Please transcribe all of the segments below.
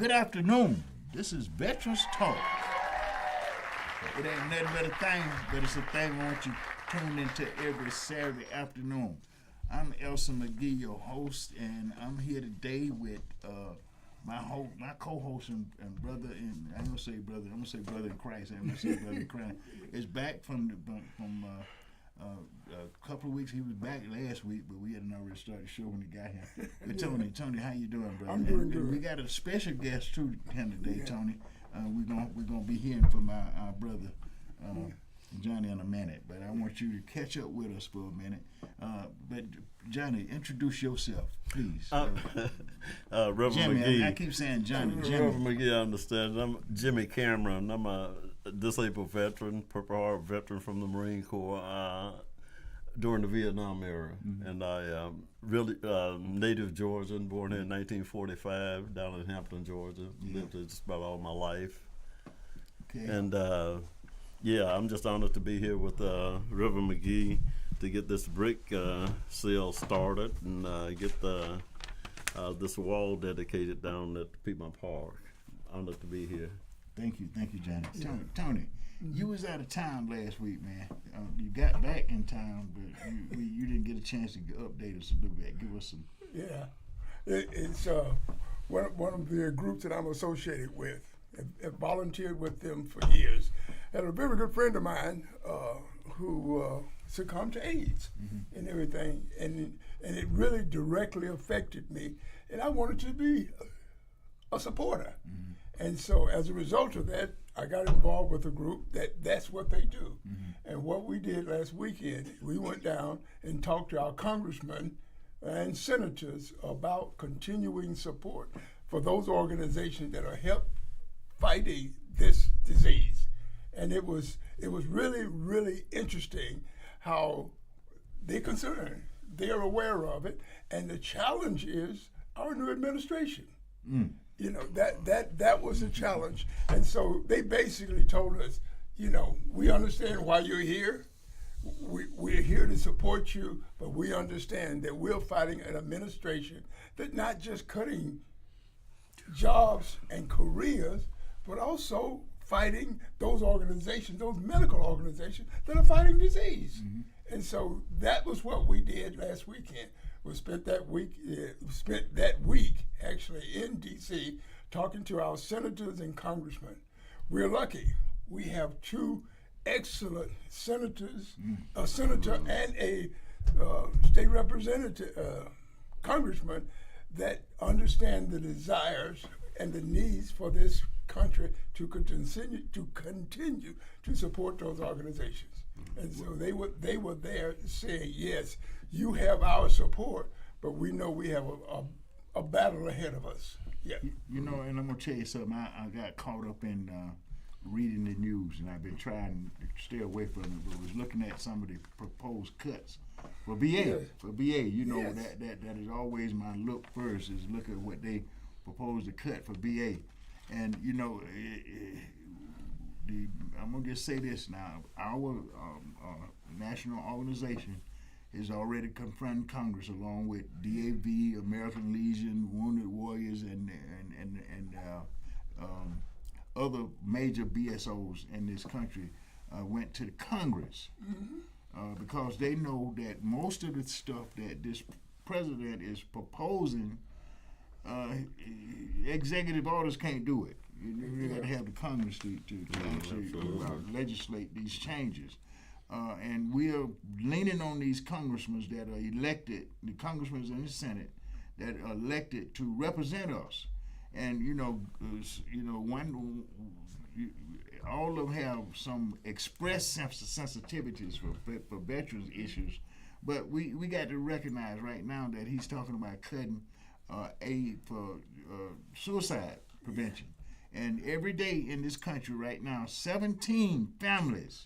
Good afternoon. This is Veterans Talk. It ain't nothing but a thing, but it's a thing I want you tuned into every Saturday afternoon. I'm Elson McGee, your host, and I'm here today with my co-host and brother, and I'm gonna say brother in Christ. I'm gonna say brother in Christ. Is back from a couple of weeks. He was back last week, but we hadn't already started the show when he got here. But Tony, how you doing, brother? I'm doing good. And we got a special guest too today, Tony. We're gonna be hearing from our brother Johnny in a minute, but I want you to catch up with us for a minute. But Johnny, introduce yourself, please. Reverend Jimmy, McGee. I keep saying Johnny. Reverend McGee, I understand. I'm Jimmy Cameron. I'm a disabled veteran, Purple Heart veteran from the Marine Corps during the Vietnam era. Mm-hmm. And I really native Georgian, born here in 1945 down in Hampton, Georgia. Yeah. Lived there just about all my life. Okay. And I'm just honored to be here with Reverend McGee to get this brick sale started and get this wall dedicated down at Piedmont Park. Honored to be here. Thank you, Johnny. Yeah. Tony, you was out of town last week, man. You got back in town, but you didn't get a chance to update us a little bit. Give us some. Yeah, it's one of the groups that I'm associated with. I've volunteered with them for years. And a very good friend of mine who succumbed to AIDS and everything, and it really directly affected me. And I wanted to be a supporter. Mm-hmm. And so as a result of that, I got involved with a group that's what they do. Mm-hmm. And what we did last weekend, we went down and talked to our congressmen and senators about continuing support for those organizations that are fighting this disease. And it was really, really interesting how they're concerned. They're aware of it. And the challenge is our new administration. Mm. You know, that was a challenge. And so they basically told us, you know, we understand why you're here. We're here to support you, but we understand that we're fighting an administration that's not just cutting jobs and careers, but also fighting those organizations, those medical organizations that are fighting disease. Mm-hmm. And so that was what we did last weekend. We spent that week actually in D.C. talking to our senators and congressmen. We're lucky. We have two excellent senators, a senator and a state representative, congressman, that understand the desires and the needs for this country to continue to support those organizations. And so they were there saying, yes, you have our support, but we know we have a battle ahead of us. Yeah. You know, and I'm going to tell you something. I got caught up in reading the news, and I've been trying to stay away from it, but was looking at some of the proposed cuts for VA. Yes. For VA, you know, yes. that is always my look first, is look at what they propose to cut for VA. And, you know, I'm going to just say this now. Our national organization is already confronting Congress along with DAV, American Legion, Wounded Warriors, and other major BSOs in this country went to the Congress because they know that most of the stuff that this president is proposing, executive orders can't do it. You got to have the Congress to actually legislate these changes. And we are leaning on these congressmen that are elected, the congressmen in the Senate that are elected to represent us. And all of them have some express sensitivities for veterans issues, but we got to recognize right now that he's talking about cutting aid for suicide prevention. And every day in this country right now, 17 families,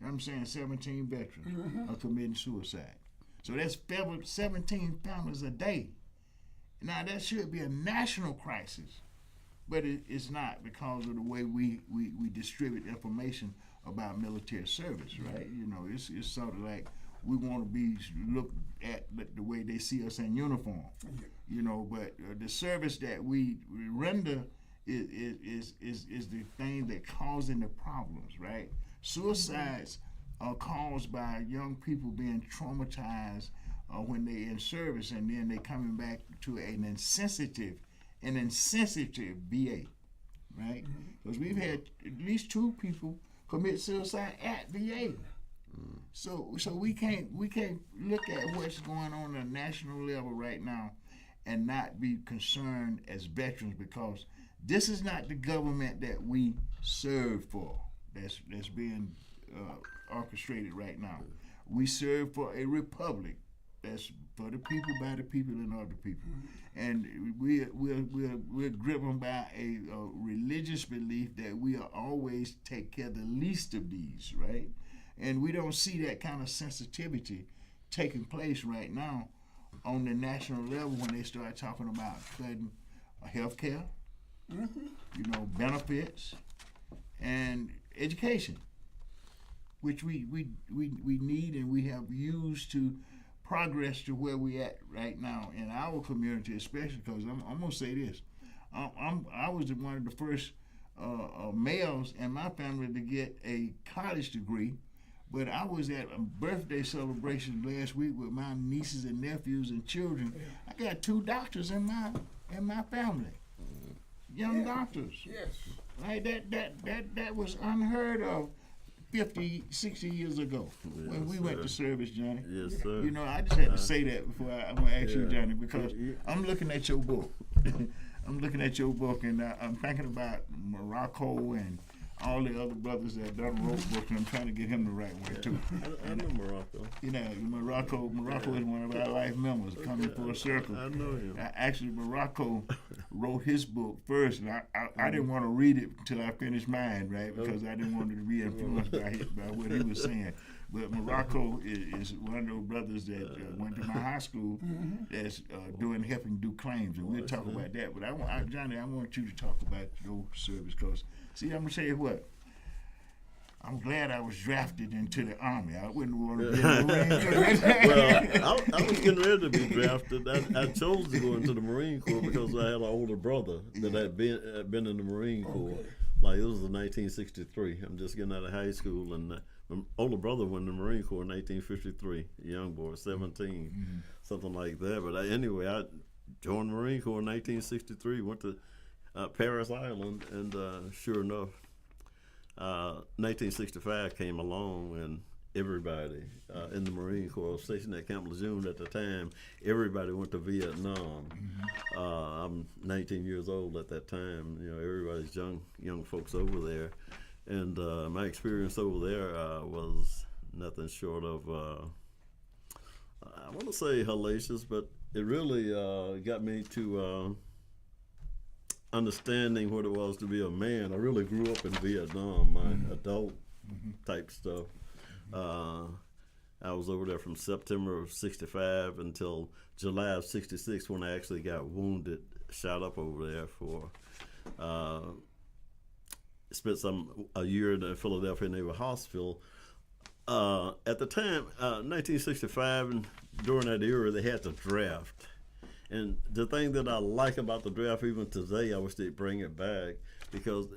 I'm saying 17 veterans, are committing suicide. So that's 17 families a day. Now that should be a national crisis, but it's not because of the way we distribute information about military service, right? You know, it's sort of like we want to be looked at the way they see us in uniform. you know. But the service that we render is the thing that causing the problems, right? Suicides are caused by young people being traumatized when they're in service, and then they coming back to an insensitive VA, right? Because we've had at least 2 people commit suicide at VA. So we can't look at what's going on at a national level right now and not be concerned as veterans, because this is not the government that we serve for. That's being orchestrated right now. We serve for a republic that's for the people, by the people, and of the people. And we're driven by a religious belief that we are always take care of the least of these, right? And we don't see that kind of sensitivity taking place right now on the national level when they start talking about cutting health care, you know, benefits, and education, which we need and we have used to progress to where we at right now in our community, especially because I'm gonna say this. I was one of the first males in my family to get a college degree, but I was at a birthday celebration last week with my nieces and nephews and children. I got 2 doctors in my family, young doctors. Yes. Right, that was unheard of 50, 60 years ago when we went to service, Johnny. Yes, sir. You know, I just had to say that before I'm going to ask you, Johnny, because I'm looking at your book. I'm looking at your book, and I'm thinking about Morocco and all the other brothers that done wrote books, and I'm trying to get him the right one, too. I know Morocco. You know, Morocco is one of our life members, coming full circle. I know him. Actually, Morocco wrote his book first, and I didn't want to read it until I finished mine, right? Because I didn't want to be influenced by what he was saying. But Morocco is one of those brothers that went to my high school that's helping do claims, and we'll talk about that. But Johnny, I want you to talk about your service, because, see, I'm going to tell you what. I'm glad I was drafted into the Army. I wouldn't want to be in the Marine Corps. Well, I was getting ready to be drafted. I chose to go into the Marine Corps because I had an older brother that had been in the Marine Corps. Like, it was in 1963. I'm just getting out of high school, and my older brother went in the Marine Corps in 1953. A young boy, 17, something like that. But anyway, I joined the Marine Corps in 1963. Went to Paris Island, and sure enough, 1965 came along, and everybody in the Marine Corps stationed at Camp Lejeune at the time, everybody went to Vietnam. I'm 19 years old at that time. You know, everybody's young folks over there, and my experience over there was nothing short of I want to say hellacious, but it really got me to understanding what it was to be a man. I really grew up in Vietnam, my adult type stuff. I was over there from September of 65 until July of 66 when I actually got wounded, shot up over there for, spent a year in the Philadelphia Naval Hospital. At the time, 1965, and during that era, they had to draft. And the thing that I like about the draft, even today, I wish they'd bring it back, because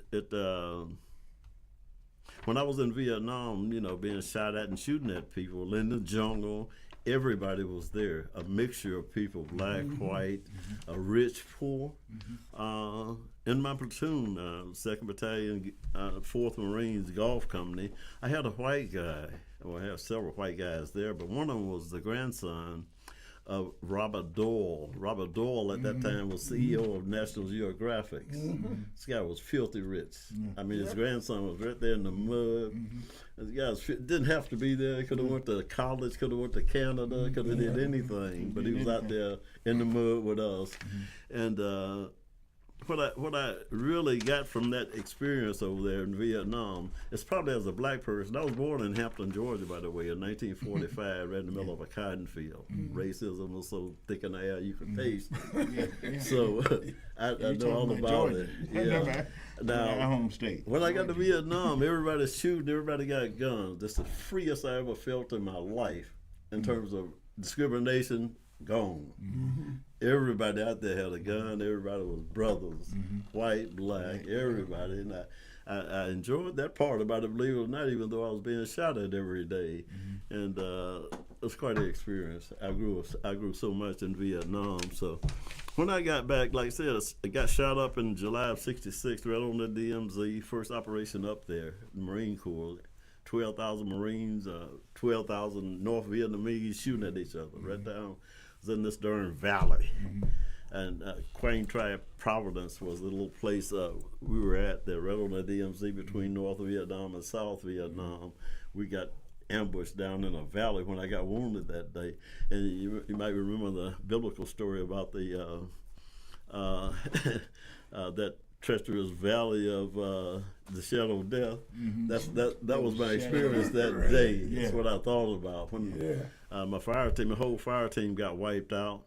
when I was in Vietnam, you know, being shot at and shooting at people in the jungle, everybody was there, a mixture of people, black, white, rich, poor. In my platoon, 2nd Battalion, 4th Marines Golf Company, I had a white guy. Well, I have several white guys there, but one of them was the grandson of Robert Doyle. Robert Doyle at that time was CEO of National Geographic. This guy was filthy rich. I mean, his grandson was right there in the mud. This guy didn't have to be there. He could have went to college, could have went to Canada, could have did anything, but he was out there in the mud with us. And what I really got from that experience over there in Vietnam is probably as a black person. I was born in Hampton, Georgia, by the way, in 1945, right in the middle of a cotton field. Racism was so thick in the air you could taste it. So I know all about it. Yeah. Now, our home state. When I got to Vietnam, everybody's shooting, everybody got guns. That's the freest I ever felt in my life in terms of discrimination. gone. Everybody out there had a gun. Everybody was brothers, white, black, everybody. And I enjoyed that part about it, believe it or not, even though I was being shot at every day. And it was quite an experience. I grew so much in Vietnam. So when I got back, like I said, I got shot up in July of '66, right on the DMZ, first operation up there, Marine Corps. 12,000 Marines, 12,000 North Vietnamese shooting at each other right down in this darn valley. And Quang Tri Providence was the little place we were at there, right on the DMZ between North Vietnam and South Vietnam. We got ambushed down in a valley when I got wounded that day. And you might remember the biblical story about the that treacherous valley of the shadow of death. That was my experience that day. That's what I thought about when my whole fire team got wiped out.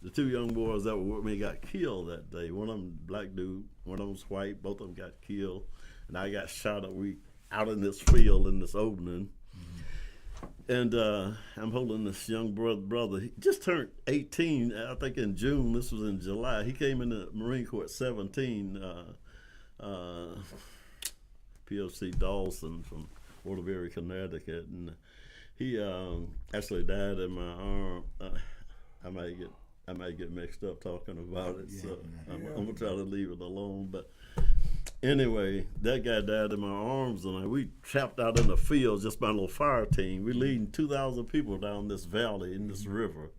The two young boys that were with me got killed that day. One of them black dude, one of them was white. Both of them got killed, and I got shot up. We out in this field in this opening. And I'm holding this young brother. He just turned 18, I think in June. This was in July. He came in the Marine Corps at 17. POC Dawson from Waterbury, Connecticut. And he actually died in my arm. I might get mixed up talking about it, so I'm gonna try to leave it alone. But anyway, that guy died in my arms, and we trapped out in the field, just my little fire team. We leading 2,000 people down this valley in this river,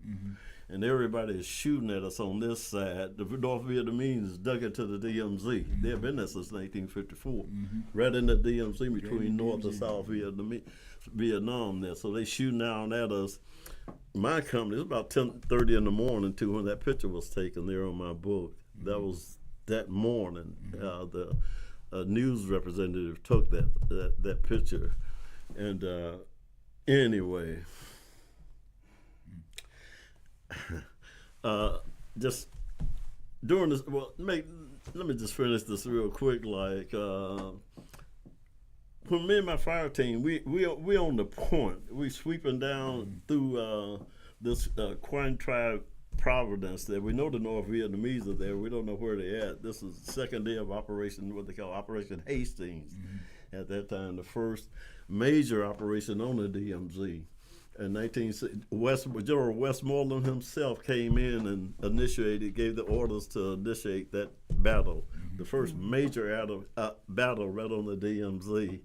and everybody is shooting at us on this side. The North Vietnamese dug into the DMZ. They have been there since 1954, right in the DMZ between North and South Vietnam there. So they shooting down at us. My company, it was about 10:30 in the morning too when that picture was taken there on my book. That was that morning. The news representative took that picture. And anyway, just during this, let me just finish this real quick. Like when me and my fire team, we on the point. We sweeping down through this Quang Tri Providence there. We know the North Vietnamese are there. We don't know where they're at. This is the second day of Operation, what they call Operation Hastings. At that time, the first major operation on the DMZ. In General Westmoreland himself came in and gave the orders to initiate that battle. The first major battle right on the DMZ.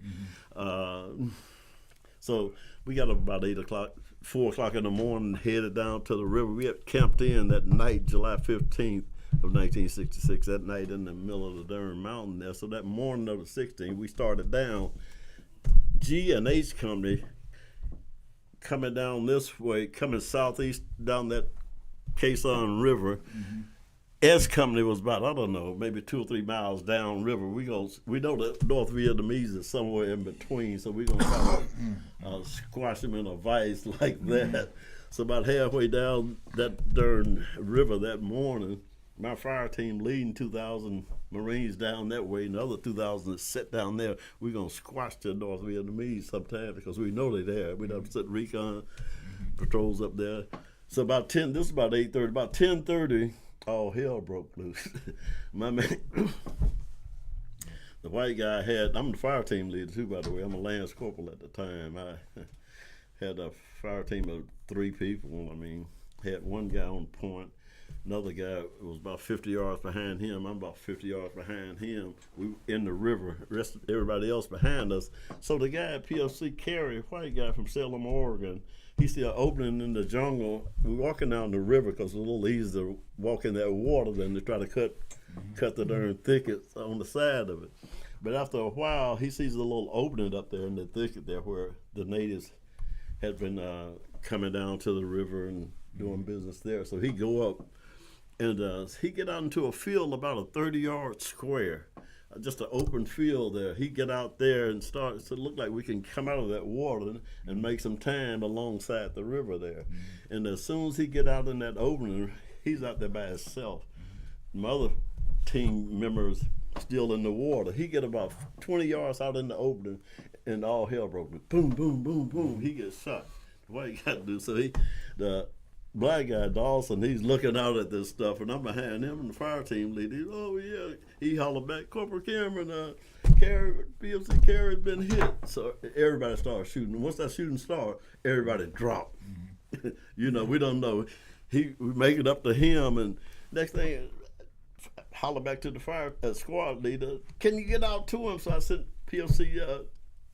So we got up about 4 o'clock in the morning, headed down to the river. We had camped in that night, July 15th of 1966, that night in the middle of the darn mountain there. So that morning of the 16th, we started down. G and H Company coming down this way, coming southeast down that Quezon River. S Company was about, I don't know, maybe 2 or 3 miles downriver. We know that North Vietnamese is somewhere in between, so we're gonna kind of squash them in a vice like that. So about halfway down that darn river that morning, my fire team leading 2,000 Marines down that way, and the other 2,000 is set down there. We're gonna squash the North Vietnamese sometime because we know they're there. We done set recon patrols up there. So about 10, this is about 8:30, about 10:30, all hell broke loose. My man, the white guy I'm the fire team leader too, by the way. I'm a Lance Corporal at the time. I had a fire team of 3 people. I mean, had one guy on point. Another guy was about 50 yards behind him. I'm about 50 yards behind him. We in the river, everybody else behind us. So the guy at POC Carey, white guy from Salem, Oregon, he see an opening in the jungle. We're walking down the river because it's a little easier to walk in that water than to try to cut the darn thickets on the side of it. But after a while, he sees a little opening up there in the thicket there where the natives had been coming down to the river and doing business there. So he go up. And he get out into a field about a 30-yard square, just an open field there. He get out there and starts to look like we can come out of that water and make some time alongside the river there. And as soon as he get out in that opening, he's out there by himself. My other team members still in the water. He get about 20 yards out in the opening, and all hell broke loose. Boom, boom, boom, boom. He gets shot. What he got to do? So black guy, Dawson, he's looking out at this stuff, and I'm behind him and the fire team leader. Oh, yeah. He hollered back, Corporal Cameron, PLC Carey's been hit. So everybody started shooting. Once that shooting started, everybody dropped. You know, we don't know. We make it up to him, and next thing, holler back to the fire squad leader, can you get out to him? So I sent PLC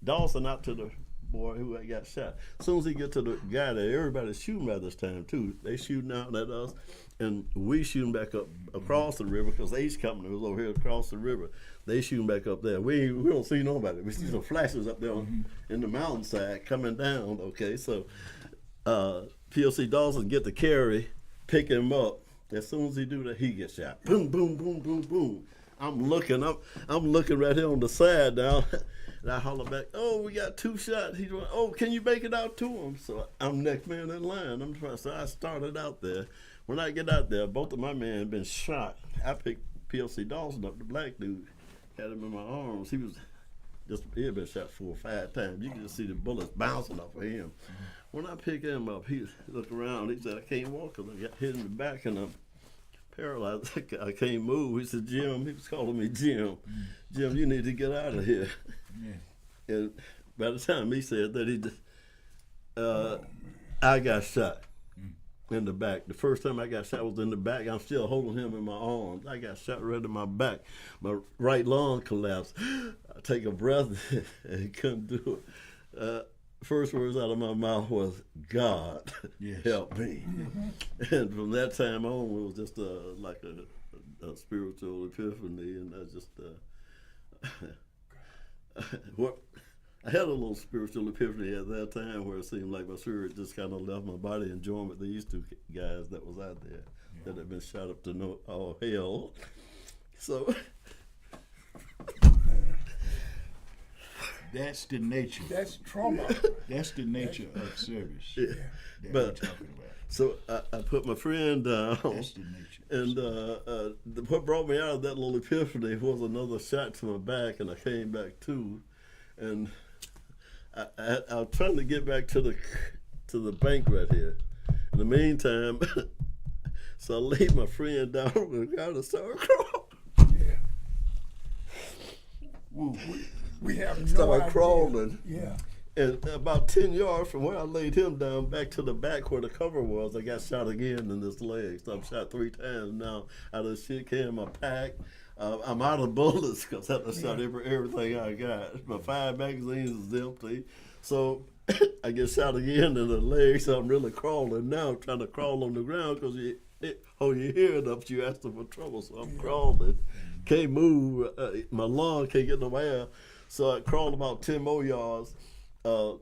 Dawson out to the boy who got shot. As soon as he get to the guy there, everybody's shooting by this time too. They shooting out at us, and we shooting back up across the river because the H Company was over here across the river. They shooting back up there. We don't see nobody. We see some flashes up there in the mountainside coming down. Okay, so PLC Dawson get the Carey, pick him up. As soon as he do that, he gets shot. Boom, boom, boom, boom, boom. I'm looking right here on the side now. And I holler back, oh, we got 2 shots. He's going, oh, can you make it out to him? So I'm next man in line. So I started out there. When I get out there, both of my men had been shot. I picked PLC Dawson up, the black dude, had him in my arms. He had been shot 4 or 5 times. You can just see the bullets bouncing off of him. When I pick him up, he looked around. He said, I can't walk because I got hit in the back and I'm paralyzed. I can't move. He said, Jim, he was calling me Jim. Jim, you need to get out of here. Yeah. And by the time he said that, I got shot in the back. The first time I got shot was in the back. I'm still holding him in my arms. I got shot right in my back. My right lung collapsed. I take a breath and he couldn't do it. First words out of my mouth was, God, help me. And from that time on, it was just like a spiritual epiphany. And I just, I had a little spiritual epiphany at that time where it seemed like my spirit just kind of left my body and joined with these 2 guys that was out there that had been shot up to all hell. So that's the nature. That's trauma. That's the nature of service. Yeah. That But we're talking about. so I put my friend down. That's the nature. And what brought me out of that little epiphany was another shot to my back, and I came back too. And I was trying to get back to the bank right here. In the meantime, so I laid my friend down and got to start crawling. Yeah. We have no Started idea. crawling. Yeah. And about 10 yards from where I laid him down, back to the back where the cover was, I got shot again in this leg. So I'm shot 3 times now. Out of the shit can, my pack. I'm out of bullets because I had to shot everything I got. My 5 magazines is empty. So I get shot again in the leg, so I'm really crawling now. I'm trying to crawl on the ground because you hear it up, you asking for trouble. So I'm crawling. Can't move. My lung can't get no air. So I crawled about 10 more yards. The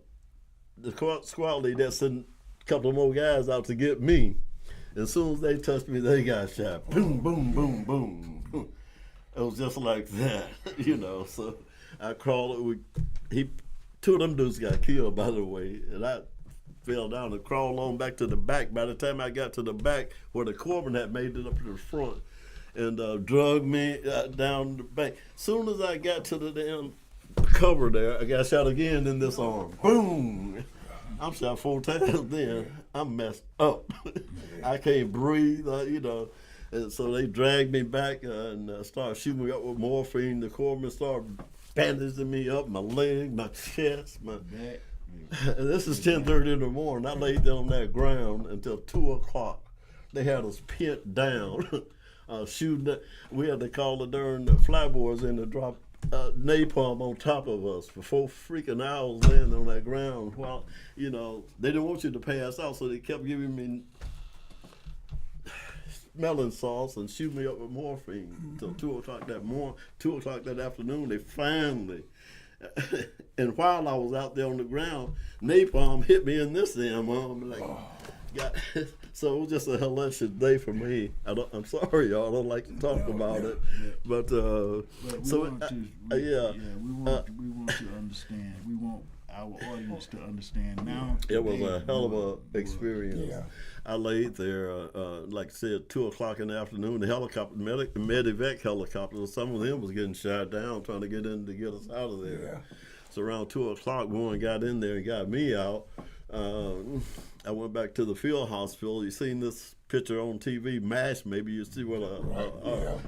squad leader sent a couple of more guys out to get me. As soon as they touched me, they got shot. Boom, boom, boom, boom. It was just like that, you know. So I crawled. 2 of them dudes got killed, by the way, and I fell down and crawled on back to the back. By the time I got to the back, where the corpsman had made it up to the front, and drug me down the bank. Soon as I got to the damn cover there, I got shot again in this arm. Boom! I'm shot 4 times then. I'm messed up. I can't breathe, you know. And so they dragged me back and started shooting me up with morphine. The corpsman started bandaging me up, my leg, my chest, my back. And this is 10:30 in the morning. I laid down on that ground until 2 o'clock. They had us pinned down, shooting. We had to call the darn flyboys in to drop napalm on top of us for 4 freaking hours laying on that ground. While, you know, they didn't want you to pass out, so they kept giving me melon sauce and shoot me up with morphine until 2 o'clock that morning. 2 o'clock that afternoon, they finally. And while I was out there on the ground, napalm hit me in this damn arm. So it was just a hellacious day for me. I'm sorry, y'all. I don't like to talk about it, but we want to understand. We want our audience to understand now. It was a hell of a experience. Yeah. I laid there, like I said, 2 o'clock in the afternoon. The helicopter, Medivac helicopters, some of them was getting shot down, trying to get in to get us out of there. Yeah. So around 2 o'clock, one got in there and got me out. I went back to the field hospital. You seen this picture on TV, MASH? Maybe you see what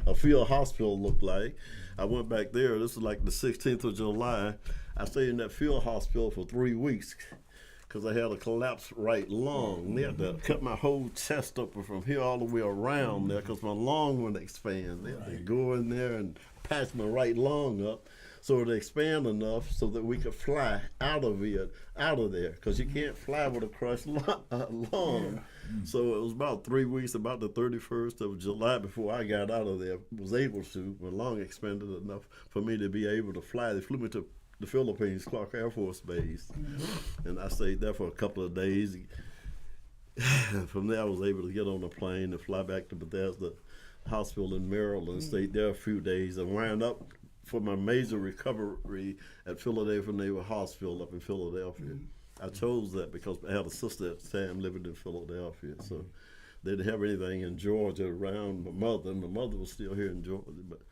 a field hospital looked like. I went back there. This was like the 16th of July. I stayed in that field hospital for 3 weeks because I had a collapsed right lung. They had to cut my whole chest open from here all the way around there because my lung wouldn't expand. They had to go in there and patch my right lung up so it expand enough so that we could fly out of there, because you can't fly with a crushed lung. So it was about 3 weeks, about the 31st of July before I got out of there, was able to. My lung expanded enough for me to be able to fly. They flew me to the Philippines, Clark Air Force Base, and I stayed there for a couple of days. From there, I was able to get on a plane and fly back to Bethesda Hospital in Maryland, stayed there a few days, and wound up for my major recovery at Philadelphia Naval Hospital up in Philadelphia. I chose that because I had a sister at the time living in Philadelphia, so they didn't have anything in Georgia around my mother, and my mother was still here in Georgia. But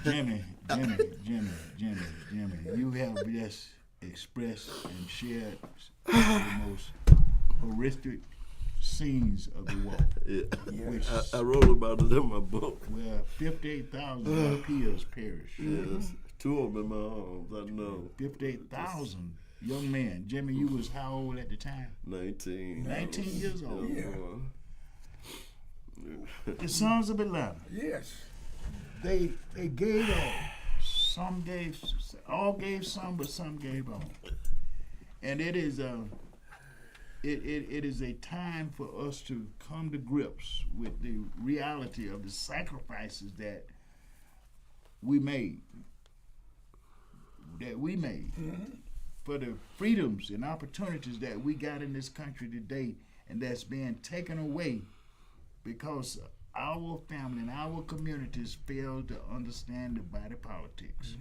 Jimmy, you have just expressed and shared the most horrific scenes of the war. Which I wrote about it in my book. Where 58,000 of our peers perished. Yes, 2 of them in my arms, I know. 58,000 young men. Jimmy, you was how old at the time? 19. 19 years old. Yeah. The Sons of Atlanta. Yes. They gave all. Some gave, all gave some, but some gave all. And it is it is a time for us to come to grips with the reality of the sacrifices that we made. For the freedoms and opportunities that we got in this country today, and that's being taken away because our family and our communities failed to understand the body politics,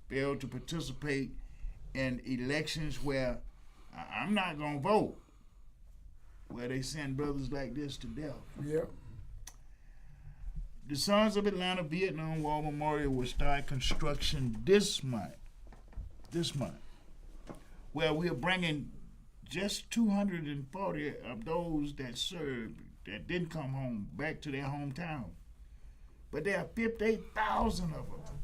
failed to participate in elections where I'm not gonna vote, where they send brothers like this to death. Yep. The Sons of Atlanta Vietnam War Memorial will start construction this month, where we are bringing just 240 of those that served, that didn't come home, back to their hometown. But there are 58,000 of them.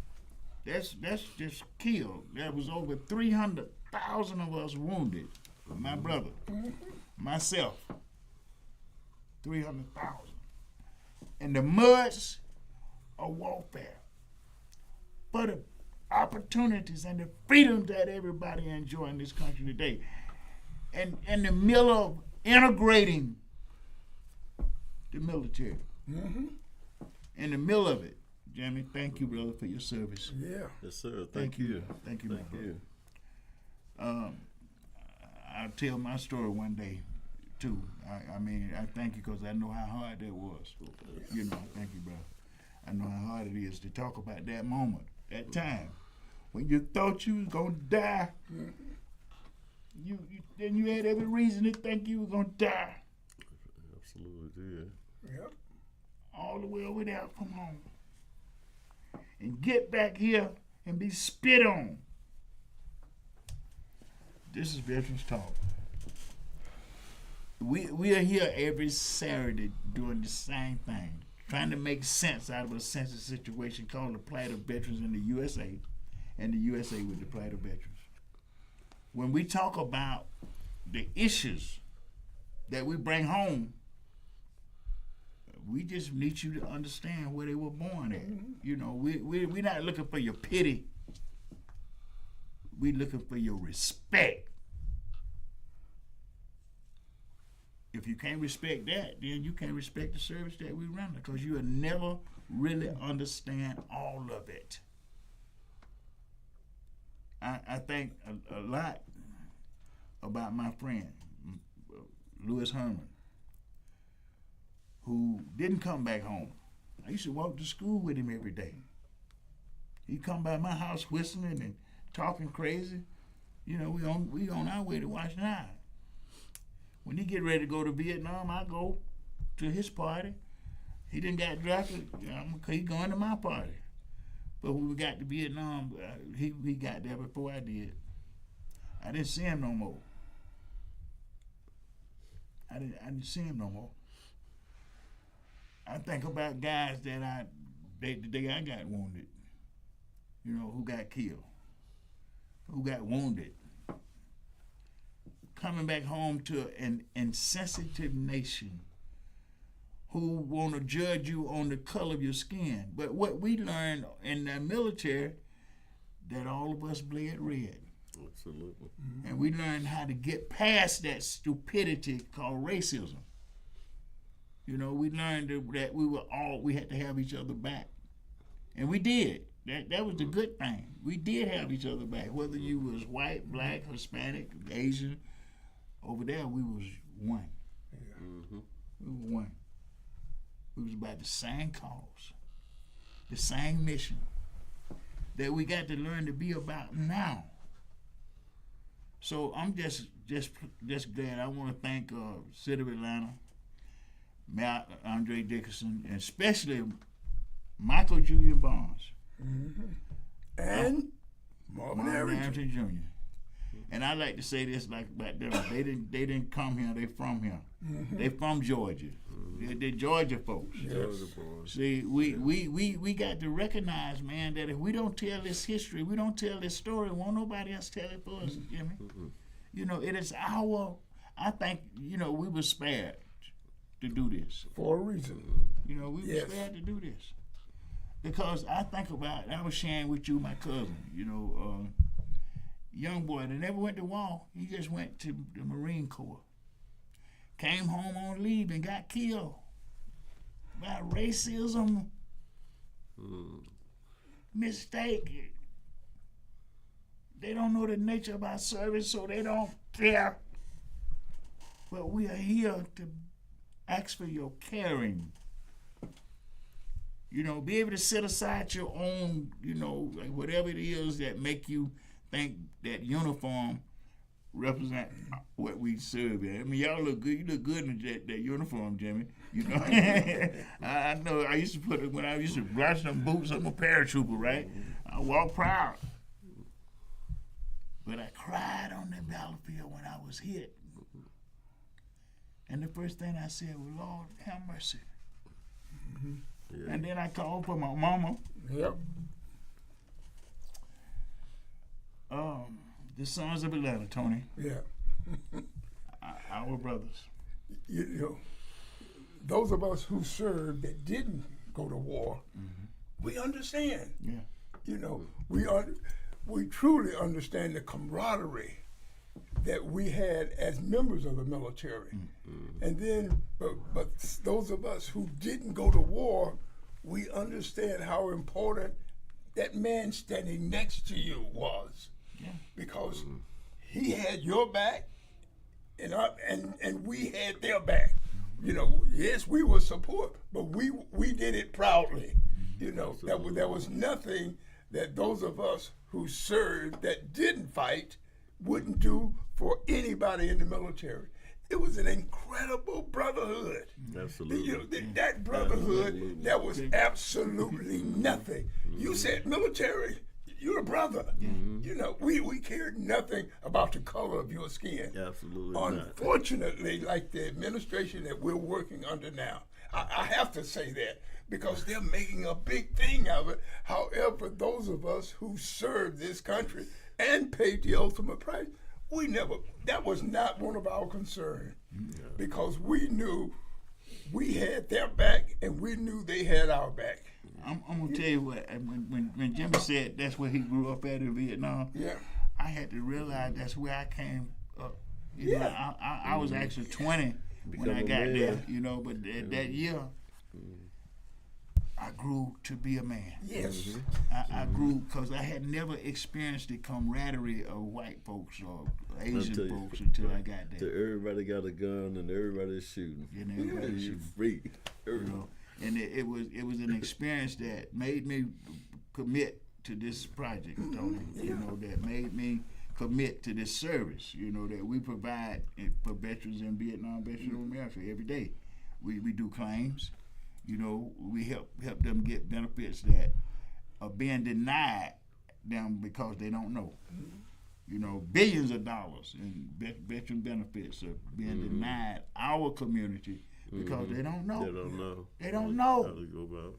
That's just killed. There was over 300,000 of us wounded. My brother, myself, 300,000. And the muds of warfare for the opportunities and the freedom that everybody enjoy in this country today. And in the middle of integrating the military. In the middle of it, Jimmy, thank you, brother, for your service. Yeah. Yes, sir. Thank you. Thank you, my brother. I'll tell my story one day, too. I mean, I thank you because I know how hard that was. You know, thank you, brother. I know how hard it is to talk about that moment, that time, when you thought you was going to die. Then you had every reason to think you were going to die. Absolutely did. Yep. All the way over there from home. And get back here and be spit on. This is Veterans Talk. We are here every Saturday doing the same thing, trying to make sense out of a sensitive situation called the plight of veterans in the USA, and the USA with the plight of veterans. When we talk about the issues that we bring home, we just need you to understand where they were born at. You know, we're not looking for your pity. We're looking for your respect. If you can't respect that, then you can't respect the service that we render, because you will never really understand all of it. I think a lot about my friend, Lewis Herman, who didn't come back home. I used to walk to school with him every day. He'd come by my house whistling and talking crazy. You know, we on our way to Washington High. When he get ready to go to Vietnam, I go to his party. He didn't get drafted. He going to my party. But when we got to Vietnam, he got there before I did. I didn't see him no more. I didn't see him no more. I think about guys that the day I got wounded, you know, who got killed, who got wounded, coming back home to an insensitive nation who want to judge you on the color of your skin. But what we learned in the military, that all of us bled red. Absolutely. And we learned how to get past that stupidity called racism. You know, we learned that we had to have each other back. And we did. That was the good thing. We did have each other back. Whether you was white, black, Hispanic, Asian, over there we was one. Yeah. Mm-hmm. We were one. We was about the same cause, the same mission that we got to learn to be about now. So I'm just glad. I want to thank City of Atlanta, Mayor Andre Dickerson, and especially Michael Julian Barnes. Mm-hmm. And Marvin Harrington Jr. And I like to say this like about them. They didn't come here. They from here. Mm-hmm. They from Georgia. They're Georgia folks. Yes. Georgia boys. See, we got to recognize, man, that if we don't tell this history, we don't tell this story, won't nobody else tell it for us, Jimmy. Mm-hmm. You know, it is I think, you know, we were spared to do this. For a reason. You know, we were spared to do this. Because I think about, I was sharing with you, my cousin, you know, young boy that never went to war. He just went to the Marine Corps. Came home on leave and got killed by racism, mistake. They don't know the nature of our service, so they don't care. But we are here to ask for your caring. You know, be able to set aside your own, you know, like whatever it is that make you think that uniform represent what we serve in. I mean, y'all look good. You look good in that uniform, Jimmy. You know, I know. I used to put it when I used to brush them boots. I'm a paratrooper, right? I walk proud, but I cried on the battlefield when I was hit. And the first thing I said was, "Lord, have mercy." Mm-hmm. Yeah. And then I called for my mama. Yep. The Sons of Atlanta, Tony. Yeah. Our brothers. You know, those of us who served that didn't go to war, we understand. Yeah. You know, we truly understand the camaraderie that we had as members of the military. And then, but those of us who didn't go to war, we understand how important that man standing next to you was. Yeah. Because he had your back and we had their back. You know, yes, we were support, but we did it proudly. You know, there was nothing that those of us who served that didn't fight wouldn't do for anybody in the military. It was an incredible brotherhood. Absolutely. You know, that brotherhood, Absolutely. that was absolutely nothing. You said military, you're a brother. You know, we cared nothing about the color of your skin. Absolutely not. Unfortunately, like the administration that we're working under now, I have to say that because they're making a big thing of it. However, those of us who served this country and paid the ultimate price, that was not one of our concerns because we knew we had their back and we knew they had our back. I'm gonna tell you what. When Jimmy said that's where he grew up at in Vietnam, I had to realize that's where I came up. You know, I was actually 20 when I got there. You know, but that year, I grew to be a man. Yes. I grew because I had never experienced the camaraderie of white folks or Asian folks until I got there. Everybody got a gun and everybody's shooting. And everybody's You shooting. free. You know, and it was an experience that made me commit to this project, Tony. You know, that made me commit to this service. You know, that we provide for veterans in Vietnam, veterans in America every day. We do claims. You know, we help them get benefits that are being denied them because they don't know. billions of dollars in veteran benefits are being denied our community because they don't know. They don't know. How to go about.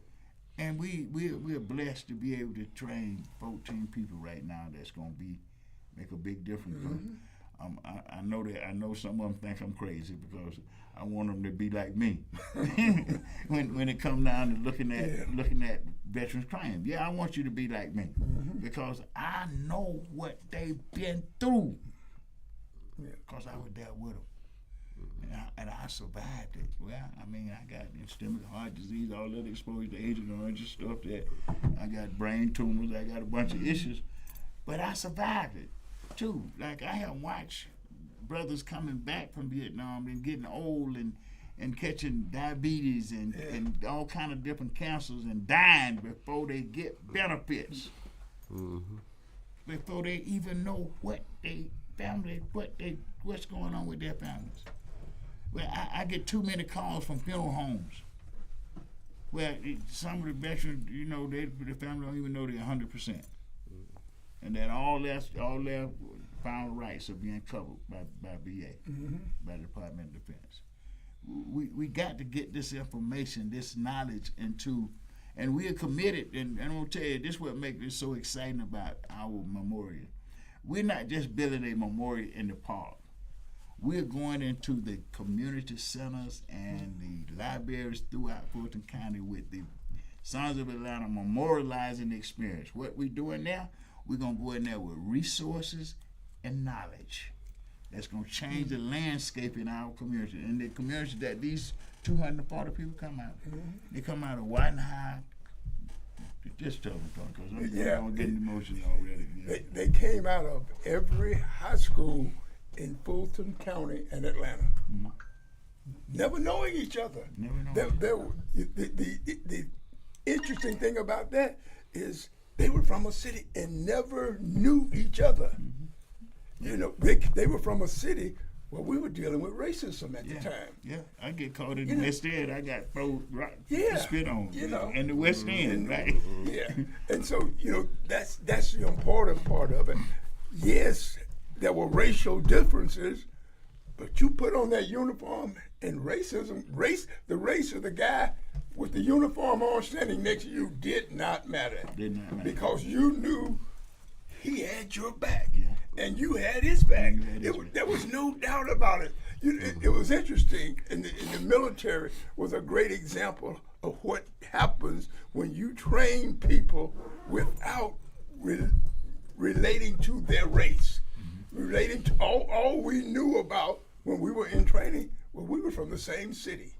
And we're blessed to be able to train 14 people right now that's going to make a big difference. I know some of them think I'm crazy because I want them to be like me when it comes down to looking at veterans crime. Yeah, I want you to be like me because I know what they've been through because I was there with them. And I survived it. Well, I mean, I got ischemic heart disease, all that exposure to Agent Orange and stuff. That I got brain tumors. I got a bunch of issues, but I survived it too. Like I have watched brothers coming back from Vietnam and getting old and catching diabetes and all kind of different cancers and dying before they get benefits. Before they even know what they family, what's going on with their families. Well, I get too many calls from funeral homes where some of the veterans, the family don't even know they're 100%, and that all their final rights are being covered by VA, by the Department of Defense. We got to get this information, this knowledge into, and we are committed. And I'm gonna tell you, this is what makes this so exciting about our memorial. We're not just building a memorial in the park. We're going into the community centers and the libraries throughout Fulton County with the Sons of Atlanta memorializing the experience. What we're doing now, we're going to go in there with resources and knowledge that's going to change the landscape in our community. And the community that these 240 people come out of. They come out of White High. Just tell me, because I'm getting emotional already. Yeah. They came out of every high school in Fulton County and Atlanta. Never knowing each other. The interesting thing about that is they were from a city and never knew each other. They were from a city where we were dealing with racism at the time. Yeah, I get caught in the West End. I got thrown spit on. In the West End, right? And so that's the important part of it. Yes, there were racial differences, but you put on that uniform and the race of the guy with the uniform on standing next to you did not matter. Because you knew he had your back and you had his back. There was no doubt about it. It was interesting, and the military was a great example of what happens when you train people without relating to their race. Relating to all we knew about when we were in training, well, we were from the same city.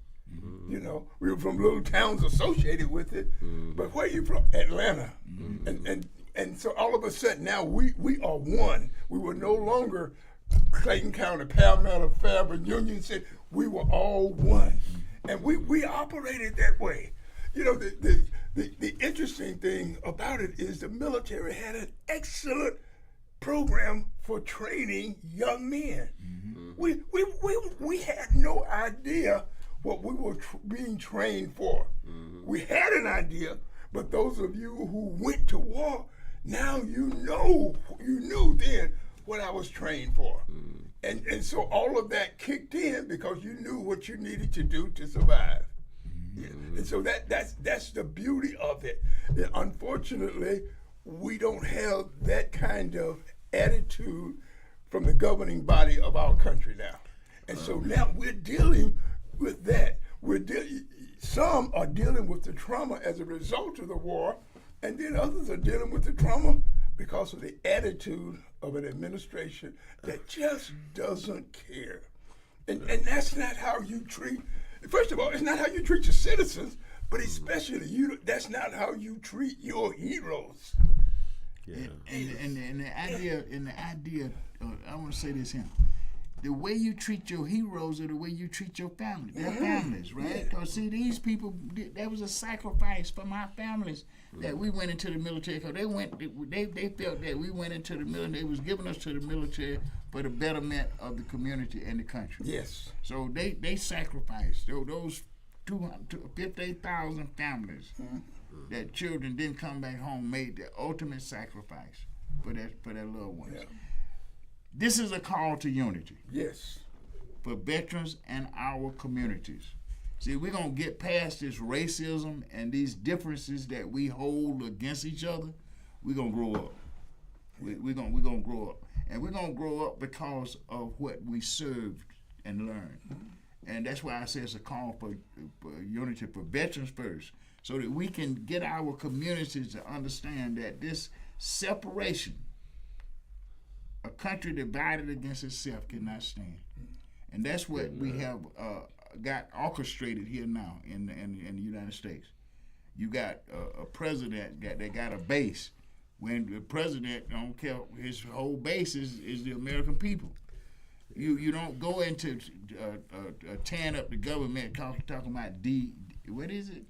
We were from little towns associated with it. But where are you from? Atlanta. And so all of a sudden now we are one. We were no longer Clayton County, Palmetto, Fairburn, Union City. We were all one. And we operated that way. The interesting thing about it is the military had an excellent program for training young men. We had no idea what we were being trained for. We had an idea, but those of you who went to war, now you knew then what I was trained for. And so all of that kicked in because you knew what you needed to do to survive. And so that's the beauty of it. And unfortunately, we don't have that kind of attitude from the governing body of our country now. And so now we're dealing with that. Some are dealing with the trauma as a result of the war, and then others are dealing with the trauma because of the attitude of an administration that just doesn't care. And that's not how you treat, first of all, it's not how you treat your citizens, but especially that's not how you treat your heroes. And the idea, I want to say this here. The way you treat your heroes are the way you treat your family, their families, right? Because see, these people, that was a sacrifice for my families that we went into the military. Because they felt that we went into the military. They was giving us to the military for the betterment of the community and the country. Yes. So they sacrificed those 58,000 families. That children didn't come back home, made the ultimate sacrifice for their loved ones. This is a call to unity Yes. for veterans and our communities. See, we're going to get past this racism and these differences that we hold against each other. We're going to grow up. We're gonna grow up. And we're going to grow up because of what we served and learned. And that's why I say it's a call for unity for veterans first, so that we can get our communities to understand that this separation, a country divided against itself, cannot stand. And that's what we have got orchestrated here now in the United States. You got a president that got a base. When the president don't care, his whole base is the American people. You don't go into tearing up the government talking about what is it?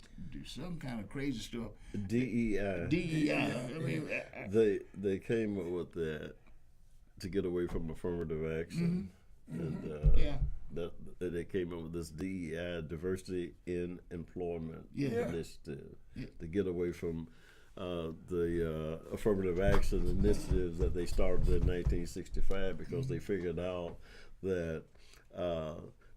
Some kind of crazy stuff. DEI. DEI. I mean, They came up with that to get away from affirmative action, and that they came up with this DEI, diversity in employment initiative, to get away from the affirmative action initiatives that they started in 1965, because they figured out that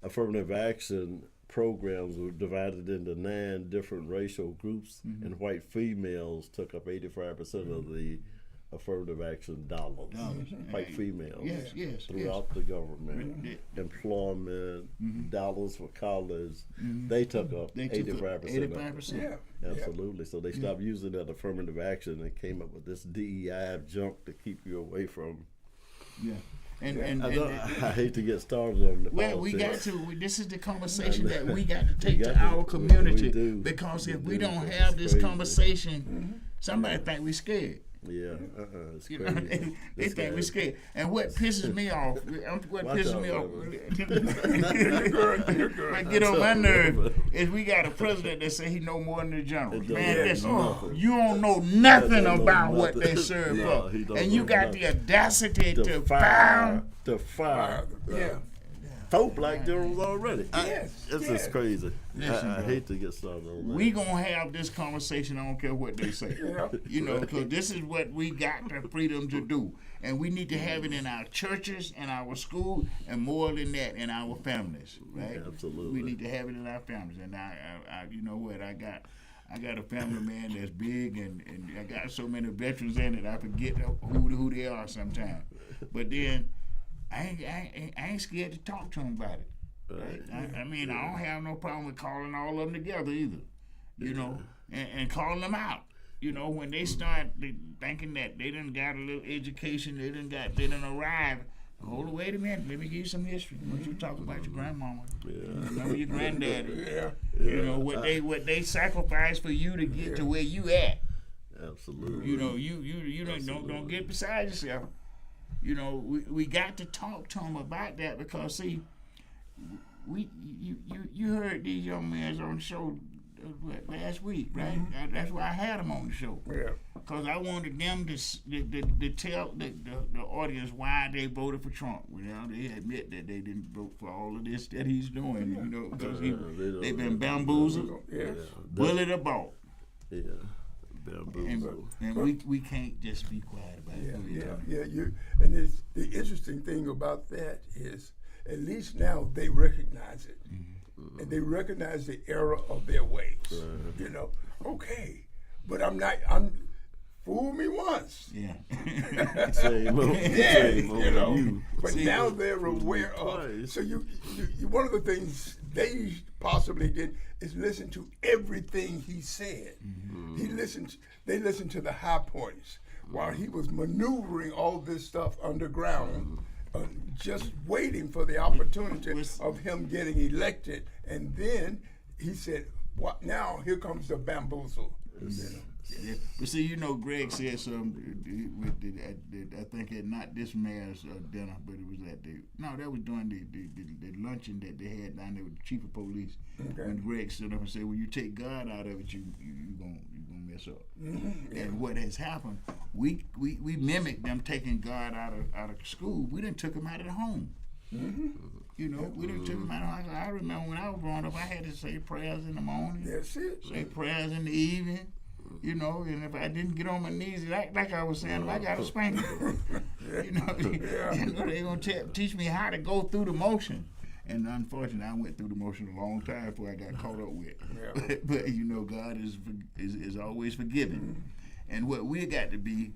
affirmative action programs were divided into 9 different racial groups, and white females took up 85% of the affirmative action dollars. White females throughout the government, employment, dollars for college, they took up 85%. Absolutely. So they stopped using that affirmative action and came up with this DEI junk to keep you away from. And I hate to get started on the politics. We got to. This is the conversation that we got to take to our community, because if we don't have this conversation, somebody think we scared. It's You crazy. know, they think we're scared. And what pisses me off, what get on my nerve is we got a president that say he know more than the generals. Man, listen, you don't know nothing about what they serve for. And you got the audacity to fire. Four black generals already. Yes. It's just crazy. Listen, I hate to get started on that. We gonna have this conversation. I don't care what they say. You know, because this is what we got the freedom to do, and we need to have it in our churches and our school, and more than that, in our families. Right? Absolutely. We need to have it in our families. And I you know what? I got a family, man, that's big, and I got so many veterans in it. I forget who they are sometimes. But then I ain't scared to talk to them about it. Right? I mean, I don't have no problem with calling all of them together either, you know, and calling them out. You know, when they start thinking that they done got a little education, they done arrived. Hold on, wait a minute. Let me give you some history. What you talk about your grandmama? Remember your granddaddy? You know what they sacrificed for you to get to where you at. Absolutely. You know, you don't get beside yourself. You know, we got to talk to them about that, because see, you heard these young men on the show last week, right? That's why I had them on the show. Because I wanted them to tell the audience why they voted for Trump. Well, they admit that they didn't vote for all of this that he's doing, you know, because they've been bamboozled, bullied about. And we can't just be quiet about it. And the interesting thing about that is, at least now they recognize it, and they recognize the error of their ways. You know, okay, but I'm fool me once. Same old you know. you. But now they're aware of. So you one of the things they possibly did is listen to everything he said. They listened to the high points while he was maneuvering all this stuff underground, just waiting for the opportunity of him getting elected. And then he said, "What now? Here comes the bamboozle." But see, you know, Greg said something I think at not this mayor's dinner, but it was at that was during the luncheon that they had down there with the chief of police. When Greg stood up and said, "When you take God out of it, you gonna mess up." And what has happened, we mimicked them taking God out of school. We didn't took him out of the home. You know, we didn't took him out of the home. I remember when I was growing up, I had to say prayers in the morning. That's it. Say prayers in the evening. You know, and if I didn't get on my knees, like I was saying, I got a spanking. They're gonna teach me how to go through the motion. And unfortunately, I went through the motion a long time before I got caught up with. Yeah. But God is always forgiving. And what we got to be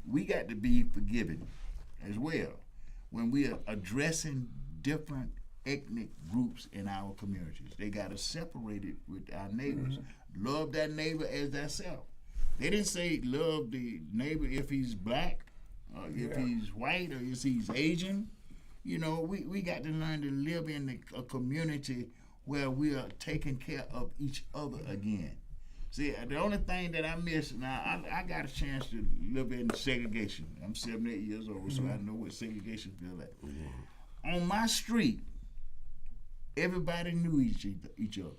forgiving as well when we are addressing different ethnic groups in our communities. They got us separated with our neighbors. Love that neighbor as thyself. They didn't say love the neighbor if he's black, or if he's white, or if he's Asian. We got to learn to live in a community where we are taking care of each other again. See, the only thing that I miss now, I got a chance to live in segregation. I'm 78 years old, so I know what segregation feels like. On my street, everybody knew each other.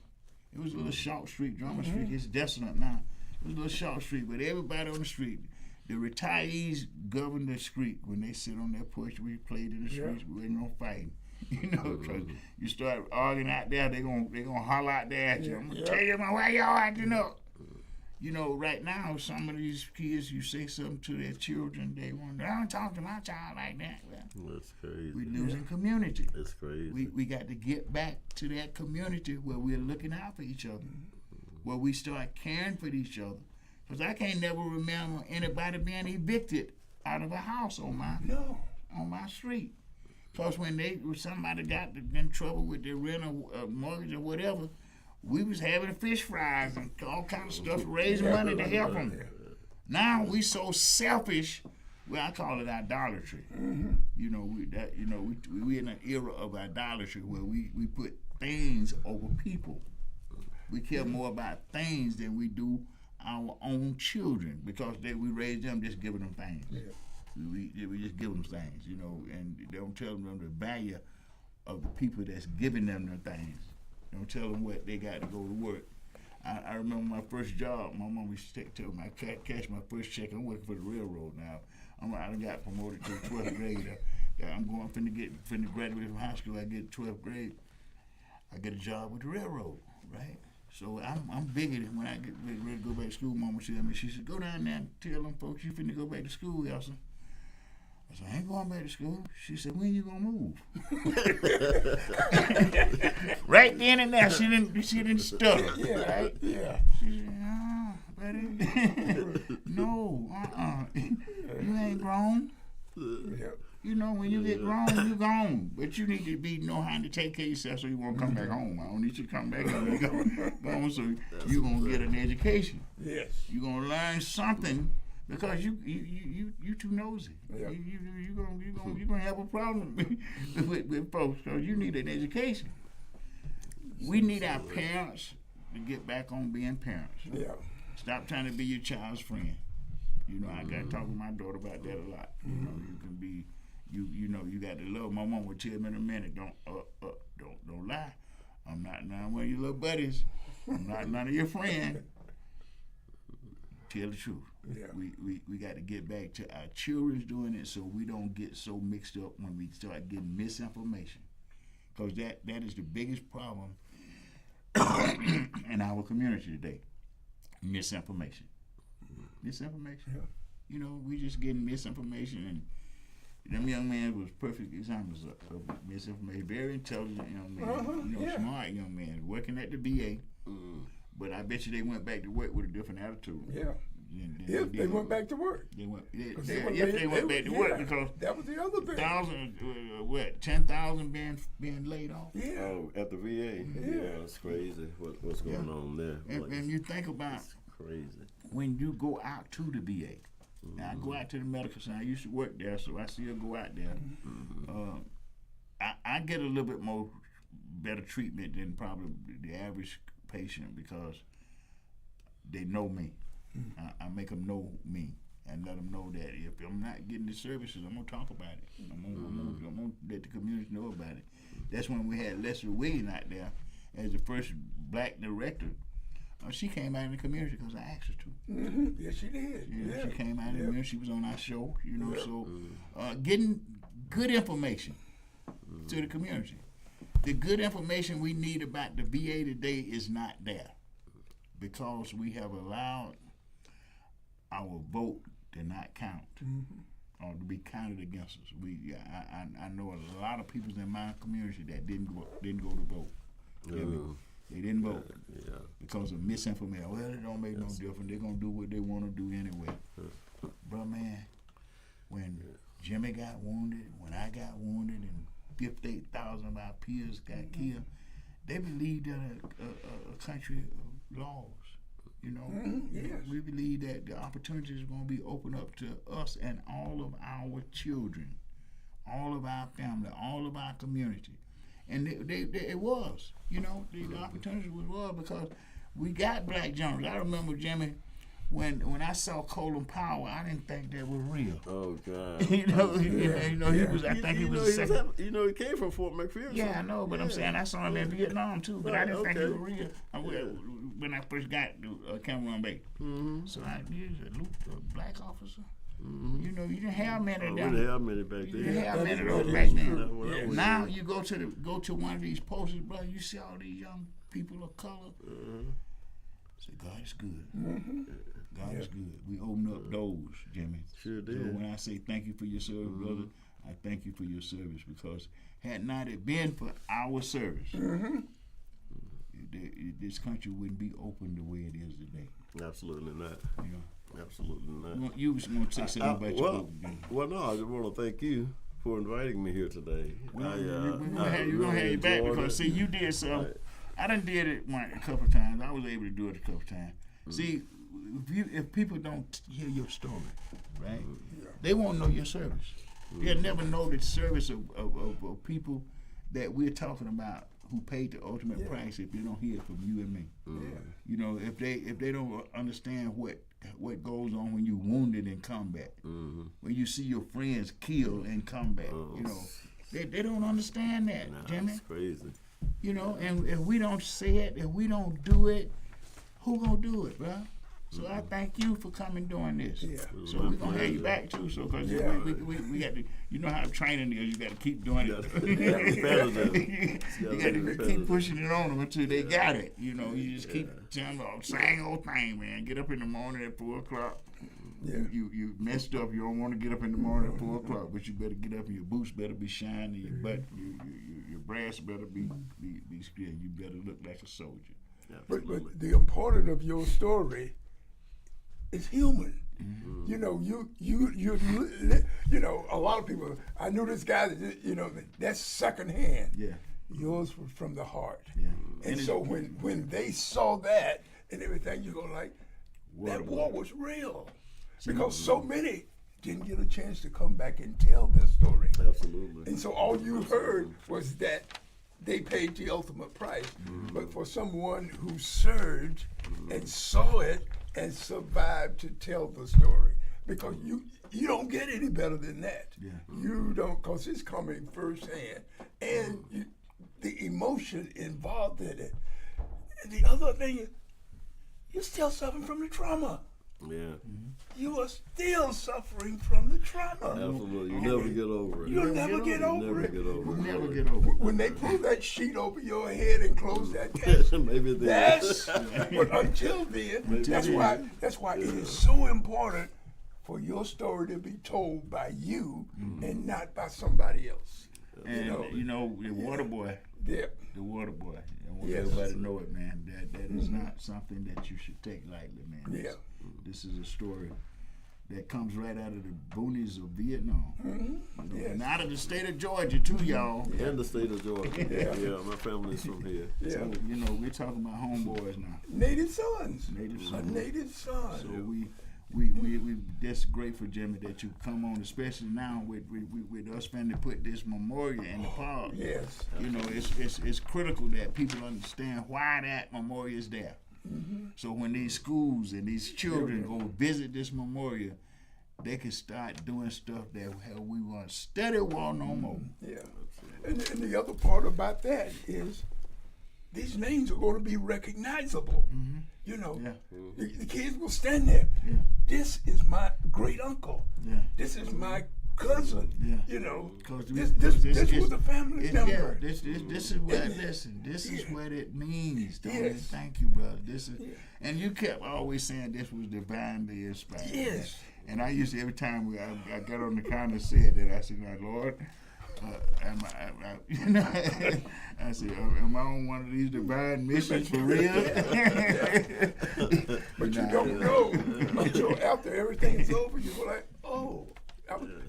It was a little short street, Drummer Street. It's desolate now. It was a little short street, but everybody on the street, the retirees governed the street. When they sit on their porch, we played in the streets. We wasn't no fighting. Because you start arguing out there, they gonna holler out there at you. I'm gonna tell you why y'all acting up. Right now, some of these kids, you say something to their children, they wonder, I don't talk to my child like that. Well, that's crazy. We're losing community. That's crazy. We got to get back to that community where we're looking out for each other, where we start caring for each other. Because I can't never remember anybody being evicted out of a house on my street. Because when somebody got in trouble with their rent or mortgage or whatever, we was having fish fries and all kind of stuff, raising money to help them. Now we so selfish. Well, I call it idolatry. We in an era of idolatry where we put things over people. We care more about things than we do our own children, because we raise them just giving them things. We just give them things, and they don't tell them the value of the people that's giving them the things. They don't tell them what they got to go to work. I remember my first job. My mom used to tell me I cash my first check. I'm working for the railroad now. I done got promoted to the 12th grade. I'm finna graduate from high school. I get 12th grade. I get a job with the railroad, right? So I'm bigger than when I get ready to go back to school. Mama said me, she said, go down there and tell them folks you finna go back to school, Elsa. I said, I ain't going back to school. She said, when you gonna move? Right then and there, she didn't stutter. Right? Yeah. She said, no, buddy. No, you ain't grown. Yep. When you get grown, you gone. But you need to know how to take care of yourself so you won't come back home. I don't need you to come back and go so you're going to get an education. Yes. You're going to learn something because you too nosy. Yep. You're going to have a problem with folks because you need an education. We need our parents to get back on being parents. Yeah. Stop trying to be your child's friend. I got to talk with my daughter about that a lot. You can be... You got to love. My mom would tell me in a minute, don't lie. I'm not one of your little buddies. I'm not none of your friends. Tell the truth. Yeah. We got to get back to our children's doing it so we don't get so mixed up when we start getting misinformation. Because that is the biggest problem in our community today. Misinformation. Misinformation. Yeah. We just getting misinformation, and them young men was perfect examples of misinformation. Very intelligent young man, smart young man, working at the VA. But I bet you they went back to work with a different attitude. Yeah. If they went back to work. They went back to work because that was the other thing. 10,000 being laid off. Yeah. Oh, at the VA. Yeah, it's crazy. What's going on there? And you think about crazy when you go out to the VA. Now I go out to the medical center. I used to work there, so I still go out there. I get a little bit more better treatment than probably the average patient because they know me. I make them know me and let them know that if I'm not getting the services, I'm gonna talk about it. I'm gonna let the community know about it. That's when we had Leslie Williams out there as the first black director. She came out in the community because I asked her to. Yes, she did. She came out in the community. She was on our show, So getting good information to the community. The good information we need about the VA today is not there because we have allowed our vote to not count or to be counted against us. I know a lot of people in my community that didn't go to vote. They didn't vote because of misinformation. Well, it don't make no difference. They're gonna do what they want to do anyway. Bro, man, when Jimmy got wounded, when I got wounded, and 58,000 of our peers got killed, they believed in a country of laws. You know, we believe that the opportunities are going to be opened up to us and all of our children, all of our family, all of our community. And it was, you know, the opportunity was because we got black journalists. I remember, Jimmy, when I saw Colin Powell, I didn't think that was real. Oh God! He was. I think he was the second. He came from Fort McPherson. Yeah, I know, but I'm saying I saw him in Vietnam too, but I didn't think it was real. When I first got to Cameron Bay, so he was a black officer. You know, you didn't have many of them. We didn't have many back then. You didn't have many of those back then. Now you go to one of these posters, brother. You see all these young people of color. Say, God is good. God is good. We open up doors, Jimmy. Sure did. So when I say thank you for your service, brother, I thank you for your service, because had not it been for our service, this country wouldn't be open the way it is today. Absolutely not. You know. Absolutely not. You was going to say something about your book. Well, no, I just want to thank you for inviting me here today. We're going to have you back because, see, you did some. I done did it a couple of times. I was able to do it a couple of times. See, if people don't hear your story, right, they won't know your service. They'll never know the service of people that we're talking about who paid the ultimate price if they don't hear it from you and me. You know, if they don't understand what goes on when you're wounded in combat, when you see your friends killed in combat, you know, they don't understand that, Jimmy. That's crazy. You know, and if we don't say it, if we don't do it, who gonna do it, bro? So I thank you for coming doing this. So we're gonna have you back too. So because we got to, you know how training is, you got to keep doing it. You got to keep pushing it on them until they got it. You know, you just keep telling them the same old thing, man. Get up in the morning at 4 o'clock. You messed up. You don't want to get up in the morning at 4 o'clock, but you better get up and your boots better be shiny. Your butt, your brass better be square. You better look like a soldier. But the importance of your story is human. You know, you know, a lot of people. I knew this guy. You know, that's secondhand. Yours was from the heart. And so when they saw that and everything, you go like, that war was real, because so many didn't get a chance to come back and tell their story. Absolutely. And so all you heard was that they paid the ultimate price. But for someone who served and saw it and survived to tell the story, because you don't get any better than that. You don't, because it's coming firsthand, and the emotion involved in it. And the other thing is, you're still suffering from the trauma. You are still suffering from the trauma. Absolutely. You never get over it. You'll never get over it. You'll never get over it. When they pull that sheet over your head and close that case, maybe that's, but until then, that's why it is so important for your story to be told by you and not by somebody else. And you know the water boy. The water boy. I want everybody to know it, man. That is not something that you should take lightly, man. This is a story that comes right out of the boonies of Vietnam. And out of the state of Georgia, too, y'all. And the state of Georgia. My family's from here. So, you know, we're talking about homeboys now. Native sons. A native son. So we just grateful, Jimmy, that you come on, especially now with us finna put this memorial in the park. You know, it's critical that people understand why that memorial is there. So when these schools and these children go visit this memorial, they can start doing stuff that we want to study war no more. And the other part about that is these names are going to be recognizable. You know, the kids will stand there. This is my great uncle. This is my cousin. You know, this was a family member. This is what this is what it means. Thank you, brother. This is, and you kept always saying this was divinely inspired. And I used to, every time I got on the counter and said that, I said, "Now, Lord, you know, I said, am I on one of these divine missions for real?" But you don't know until after everything's over. You go like, oh,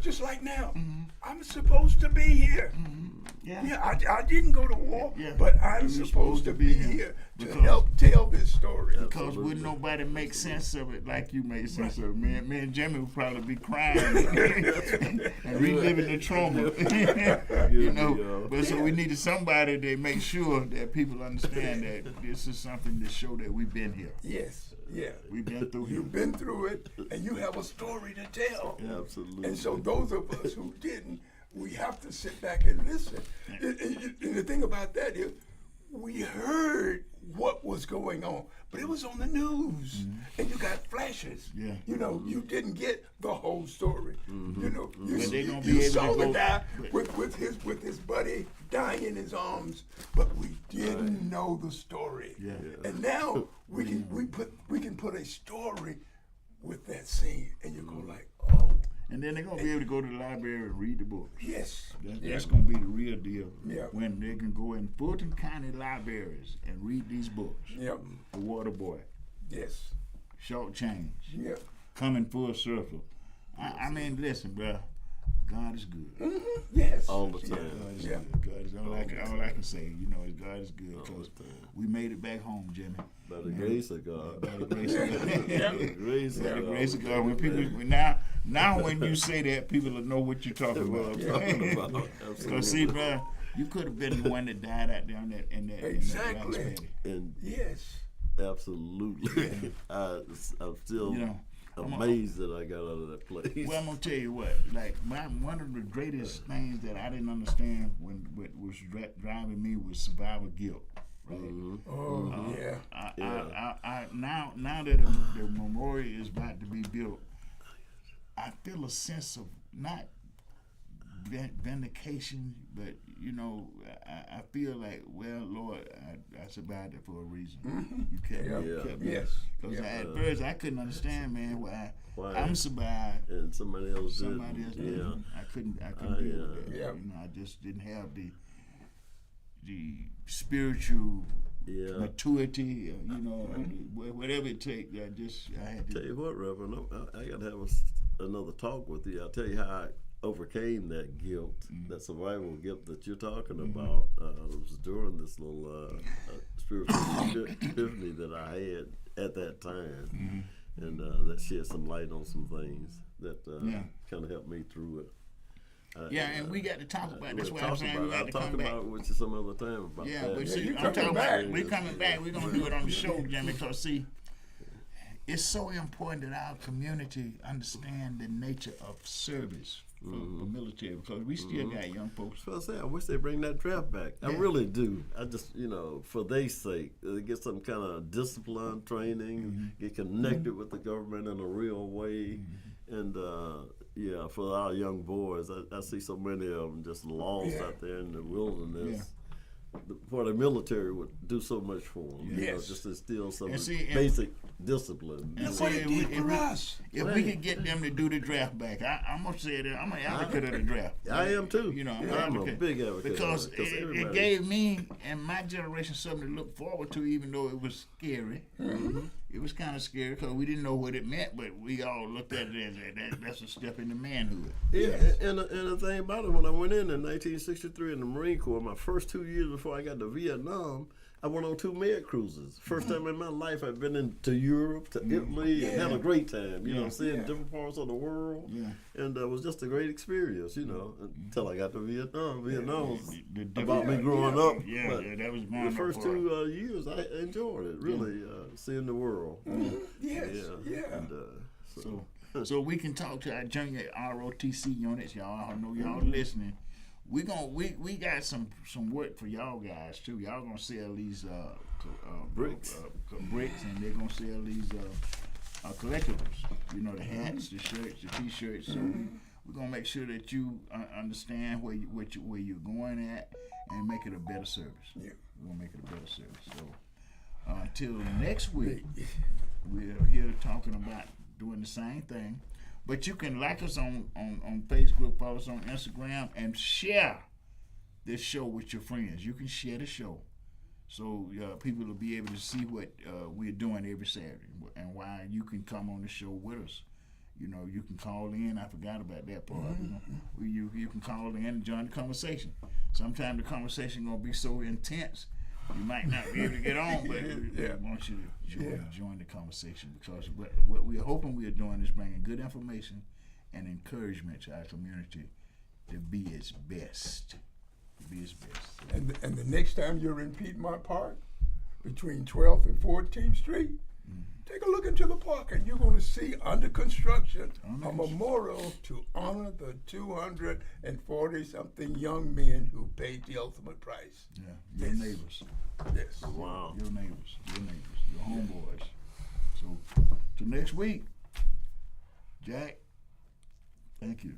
just like now, I'm supposed to be here. Yeah, I didn't go to war, but I'm supposed to be here to help tell this story. Because wouldn't nobody make sense of it like you made sense of it. Me and Jimmy would probably be crying and reliving the trauma. You know, but so we needed somebody to make sure that people understand that this is something to show that we've been here. Yes, yeah. We've been through here. You've been through it, and you have a story to tell. Absolutely. And so those of us who didn't, we have to sit back and listen. And the thing about that is, we heard what was going on, but it was on the news, and you got flashes. Yeah. You know, you didn't get the whole story. You know, But you saw the guy with his buddy dying in his arms, but we didn't know the story. Yeah. And now we can put a story with that scene, and you go like, oh. And then they're going to be able to go to the library and read the book. Yes. That's going to be the real deal. Yeah. When they can go in Fulton County libraries and read these books. Yep. The Water Boy, Yes. Short Change, Yep. Coming Full Circle. I mean, listen, bro. God is good. Yes. All the time. God is Yeah. good. God is all I can say. You know, is God is good because we made it back home, Jimmy. By the grace of God. By the grace of God. By the grace of By the God. grace of God. When people now when you say that, people will know what you're talking about. Because see, bro, you could have been the one that died out there in that Exactly. in that Valley. And Yes. absolutely. I'm still You know, amazed that I got out of that place. well, I'm gonna tell you what. Like one of the greatest things that I didn't understand when what was driving me was survival guilt. Right. Oh, yeah. I now that the memorial is about to be built, I feel a sense of not vindication, but you know, I feel like, well, Lord, I survived it for a reason. You kept me. Yes. Because Yeah. at first I couldn't understand, man, why Why? I'm survived. And somebody else Somebody else didn't. didn't. I couldn't deal with that. Yeah. You know, I just didn't have the spiritual maturity, you know, whatever it takes. I had to. Tell you what, Reverend, I got to have another talk with you. I'll tell you how I overcame that guilt, that survival guilt that you're talking about. It was during this little spiritual epiphany that I had at that time, and that shed some light on some things that kind of helped me through it. And we got to talk about it. That's We'll what I'm talk saying. about We it. got I'll to talk come about back. it with you some other time about Yeah, that. but see, you I'm coming talking back. about we're coming back. We're gonna do it on the show, Jimmy, because see, it's so important that our community understand the nature of service for military, because we still got young folks. So I say, I wish they bring that draft back. I really do. I just, for their sake, they get some kind of discipline training, get connected with the government in a real way, and for our young boys, I see so many of them just lost out there in the wilderness. For the military would do so much for them, just instill some basic discipline. Look what it did for us. If we could get them to do the draft back, I'm gonna say that I'm an advocate of the draft. I am too. You know, I'm a big advocate because of it, it gave me and my generation something to look forward to, even though it was scary. It was kind of scary because we didn't know what it meant, but we all looked at it as that's a step into manhood. Yeah, and the thing about it, when I went in 1963 in the Marine Corps, my first 2 years before I got to Vietnam, I went on 2 med cruises. First time in my life I've been into Europe, to Italy, and had a great time, seeing different parts of the world. And it was just a great experience, until I got to Vietnam. Vietnam was about me growing up. But that was the first 2 years I enjoyed it, really, seeing the world. So we can talk to our junior ROTC units, y'all. I know y'all listening. We got some work for y'all guys too. Y'all gonna sell these bricks, and they're gonna sell these collectibles. The hats, the shirts, the T-shirts. So we're gonna make sure that you understand where you're going at, and make it a better service. Yeah. We're gonna make it a better service. So until next week, we're here talking about doing the same thing. But you can like us on Facebook, follow us on Instagram, and share this show with your friends. You can share the show, so people will be able to see what we're doing every Saturday and why you can come on the show with us. You know, you can call in. I forgot about that part. You can call in and join the conversation. Sometimes the conversation gonna be so intense, you might not be able to get on, but we want you to join the conversation, because what we're hoping we're doing is bringing good information and encouragement to our community to be its best. And the next time you're in Piedmont Park, between 12th and 14th Street, take a look into the park, and you're going to see under construction a memorial to honor the 240-something young men who paid the ultimate price. Yeah, your neighbors. Yes. Wow. Your neighbors, your homeboys. So, till next week, Jack, thank you.